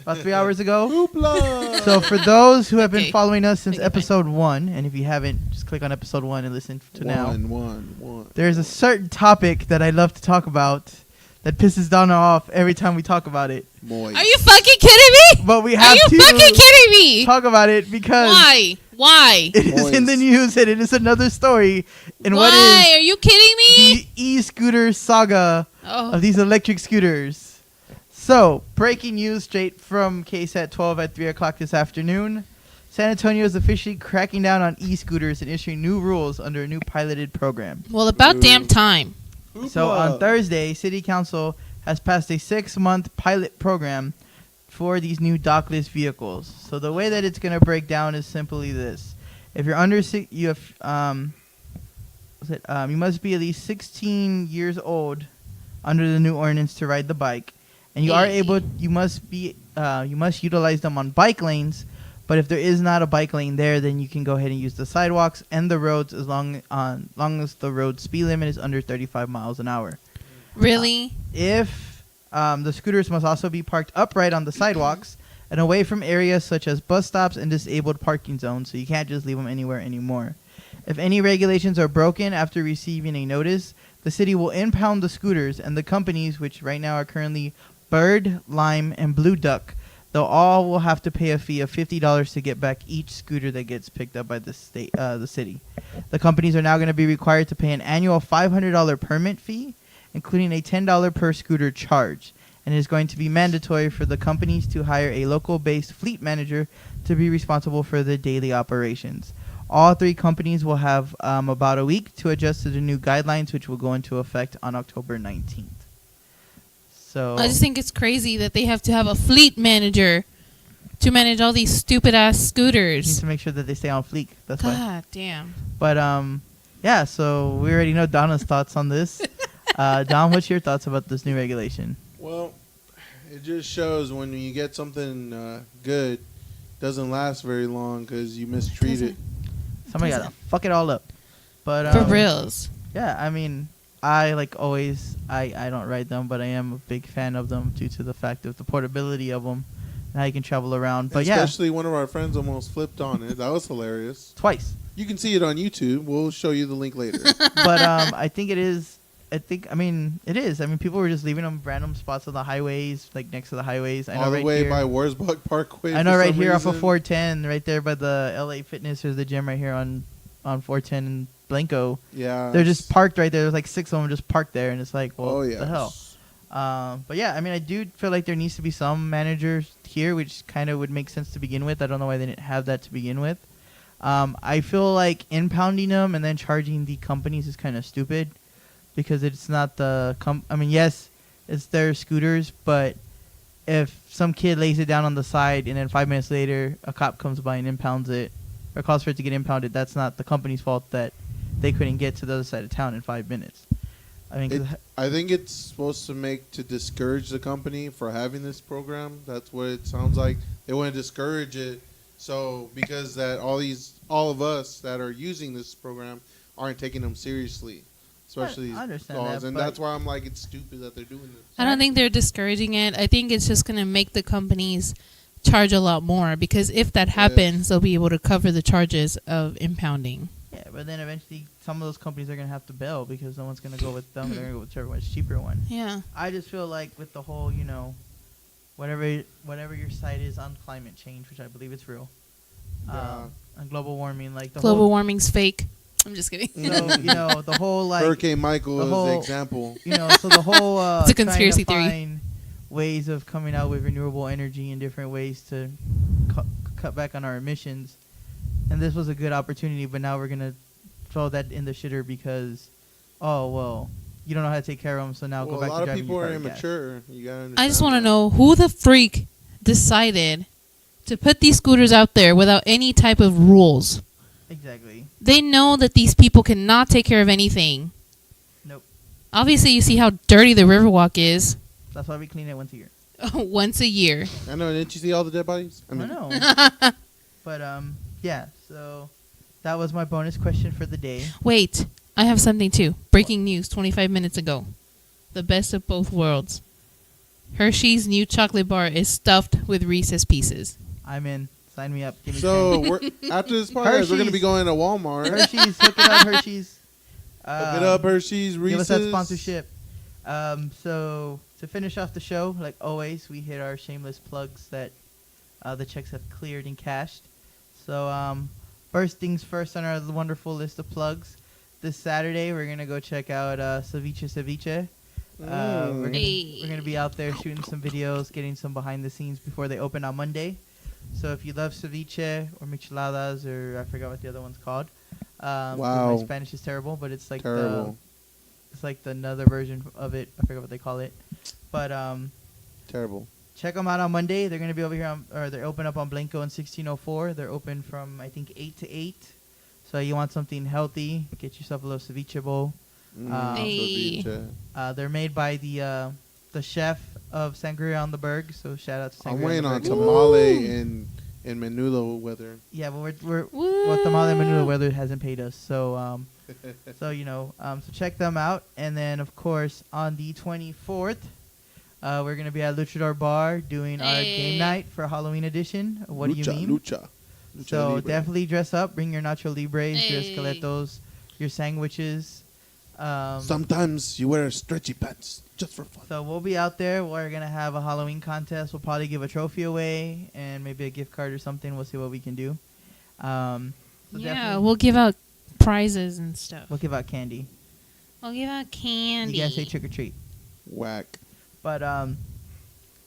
About 3 hours ago. Hoopla! So, for those who have been Okay. following us since Okay, fine. episode 1, and if you haven't, just click on episode 1 and listen to now. One. There's a certain topic that I love to talk about that pisses Donna off every time we talk about it. Moist. Are you fucking kidding me? But we Are have you to fucking kidding me? talk about it because Why? Why? it is in the Moist. news and it is another story in what Why? is Are you kidding me? the e-scooter saga Oh. of these electric scooters. So, breaking news straight from KSAT 12 at 3 o'clock this afternoon. San Antonio is officially cracking down on e-scooters and issuing new rules under a new piloted program. Well, about damn time. So, on Hoopla. Thursday, City Council has passed a 6-month pilot program for these new dockless vehicles. So, the way that it's going to break down is simply this. If you're under you must be at least 16 years old under the new ordinance to ride the bike, and you are Hey. you must utilize them on bike lanes. But if there is not a bike lane there, then you can go ahead and use the sidewalks and the roads as long as the road speed limit is under 35 miles an hour. Really? If the scooters must also be parked upright on the sidewalks and away from areas such as bus stops and disabled parking zones, so you can't just leave them anywhere anymore. If any regulations are broken after receiving a notice, the city will impound the scooters, and the companies, which right now are currently Bird, Lime, and Blue Duck, they'll all will have to pay a fee of $50 to get back each scooter that gets picked up by the city. The companies are now going to be required to pay an annual $500 permit fee, including a $10 per scooter charge, and it is going to be mandatory for the companies to hire a local-based fleet manager to be responsible for the daily operations. All 3 companies will have about a week to adjust to the new guidelines, which will go into effect on October 19th. So I just think it's crazy that they have to have a fleet manager to manage all these stupid ass you need scooters. to make sure that they stay on fleek. That's why. God damn. But yeah. So we already know Donna's thoughts on this. Don, what's your thoughts about this new regulation? Well, it just shows when you get something good, doesn't last very long because you mistreat it. Somebody gotta fuck it all up. But For reals. yeah. I mean, I like always. I don't ride them, but I am a big fan of them due to the fact of the portability of them and how you can travel around. But Especially one of our friends almost flipped on it. That was hilarious. twice. You can see it on YouTube. We'll show you the link later. But I think it is. I mean, it is. I mean, people were just leaving them random spots on the highways, like next to the highways. I know All the right way here. by Warsbuck Parkway. I know for right some here off of reason. 410, right there by the LA Fitness. There's the gym right here on 410 in Blanco. Yeah. They're just parked right there. There's like 6 of them just parked there, and it's like, well, Oh what yeah. the hell? But yeah, I mean, I do feel like there needs to be some managers here, which kind of would make sense to begin with. I don't know why they didn't have that to begin with. I feel like impounding them and then charging the companies is kind of stupid because it's not the I mean, yes, it's their scooters, but if some kid lays it down on the side and then 5 minutes later a cop comes by and impounds it or calls for it to get impounded, that's not the company's fault that they couldn't get to the other side of town in 5 minutes. I mean, 'cause I think it's supposed to discourage the company for having this program. That's what it sounds like. They want to discourage it. So because all of us that are using this program aren't taking them seriously, especially I understand laws. that, And but- that's why I'm like, it's stupid that they're doing this. I don't think they're discouraging it. I think it's just going to make the companies charge a lot more because if that happens, they'll be able to cover the charges of impounding. yeah, but then eventually some of those companies are going to have to bail because no one's going to go with them. They're going to go with whichever one's cheaper one. Yeah. I just feel like with the whole, whatever your site is on climate change, which I believe it's real, Yeah. and global warming, like the Global whole, warming's fake. I'm just kidding. so, the whole like, Hurricane Michael the is whole- the example. so the whole It's a trying conspiracy to theory. find ways of coming out with renewable energy and different ways to cut back on our emissions, and this was a good opportunity, but now we're gonna throw that in the shitter because, oh well, you don't know how to take care of them. So now Well, go back a lot to of driving people your are car with gas. immature. You gotta understand I just want to that. know who the freak decided to put these scooters out there without any type of rules. Exactly. They know that these people cannot take care of anything. Nope. Obviously, you see how dirty the Riverwalk is. That's why we clean it once a year. Once a year. I know. Didn't you see all the dead bodies? I know. But yeah. So that was my bonus question for the day. Wait, I have something too. Breaking news 25 minutes ago. The best of both worlds. Hershey's new chocolate bar is stuffed with Reese's Pieces. I'm in. Sign me up. Give me So 10. we're, after this podcast, we're gonna be Hershey's. going to Walmart. Hershey's, hook it up, Hershey's. Hook it up, Hershey's, Reese's. Give us that sponsorship. So to finish off the show, like always, we hit our shameless plugs that the checks have cleared and cashed. So first things first on our wonderful list of plugs. This Saturday, we're gonna go check out Ceviche. We're gonna be out there shooting some videos, getting some behind the scenes before they open on Monday. So if you love ceviche or micheladas or I forgot what the other one's called. Wow. My Spanish is terrible, but it's like Terrible. it's like another version of it. I forget what they call it. But Terrible. check them out on Monday. They're gonna be over here they're open up on Blanco in 1604. They're open from I think 8 to 8. So you want something healthy? Get yourself a little ceviche bowl. Hey. Ceviche. They're made by the chef of Sangria on the Berg. So shout out to Sangria. I'm waiting on the Berg. tamale and menudo weather. Yeah, but well, Tamale Manula Weather hasn't paid us, so so check them out, and then of course on the 24th, we're gonna be at Luchador Bar doing our game night for Halloween edition. What do you mean? Lucha. So Libre. definitely dress up. Bring your Nacho Libres, your Hey. Esqueletos, your sandwiches. Sometimes you wear stretchy pants just for fun. So we'll be out there. We're gonna have a Halloween contest. We'll probably give a trophy away and maybe a gift card or something. We'll see what we can do. So Yeah, definitely- we'll give out prizes and stuff. we'll give out candy. We'll give out candy. You guys say trick or treat. Whack. But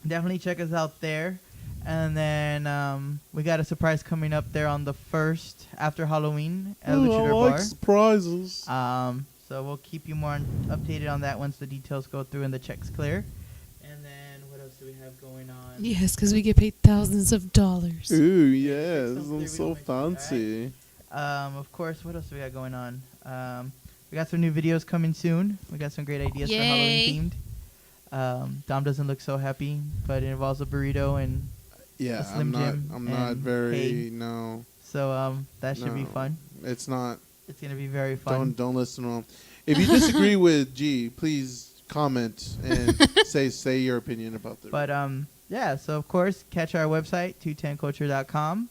definitely check us out there. And then we got a surprise coming up there on the 1st after Halloween at Luchador Bar. surprises. So we'll keep you more updated on that once the details go through and the checks clear. And then what else do we have going on? Yes, because we get paid thousands of dollars. Ooh, yes, Something we I'm don't so mention, fancy. Of course, what else do we got going on? We got some new videos coming soon. We got some great ideas for Yay. Halloween themed. Dom doesn't look so happy, but it involves a burrito and Yeah, a Slim Jim I'm not and very hay. no. so that should be No. fun. It's not. It's gonna be very fun. Don't listen to him. If you disagree with G, please comment and say your opinion about the. But yeah, so of course, catch our website 210culture.com.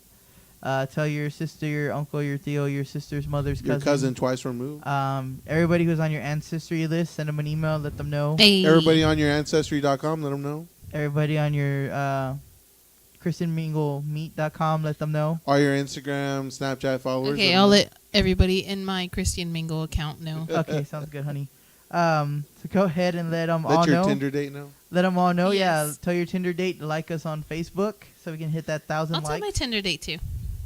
Tell your sister, your uncle, your tío, your sister's mother's your cousin twice removed. Everybody who's on your ancestry list, send them an email, let them know. Hey. Everybody on your ancestry.com, let them know. Everybody on your ChristianMingleMeet.com, let them know. All your Instagram, Snapchat followers. Okay, I'll let everybody in my Christian Mingle account know. Okay, sounds good, honey. So go ahead and let them all Let your know. Tinder date know. Let them all know. Yeah, Yes. tell your Tinder date to like us on Facebook so we can hit that 1,000 I'll tell likes. my Tinder date too.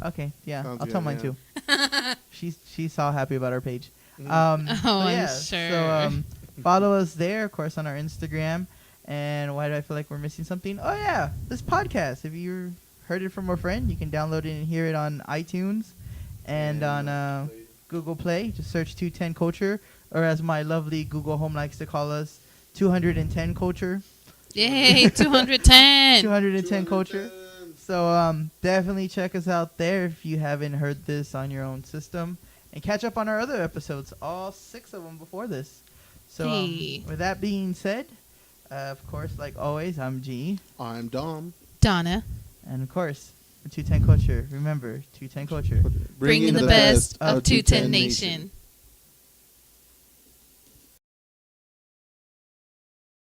Okay, yeah, Sounds I'll tell good, mine yeah. too. She's all happy about our page. Mhm. But I'm yeah, sure. So follow us there, of course, on our Instagram. And why do I feel like we're missing something? Oh yeah, this podcast. If you heard it from a friend, you can download it and hear it on iTunes and on Google Play. Just search 210 Culture, or as my lovely Google Home likes to call us, 210 Culture. Yay, 210. 210 Culture. So definitely check us out there if you haven't heard this on your own system, and catch up on our other episodes, all 6 of them before this. So Hey. with that being said, of course, like always, I'm G, I'm Dom. Donna, and of course, for 210 Culture, remember 210 Culture. bringing the best of 210 Nation.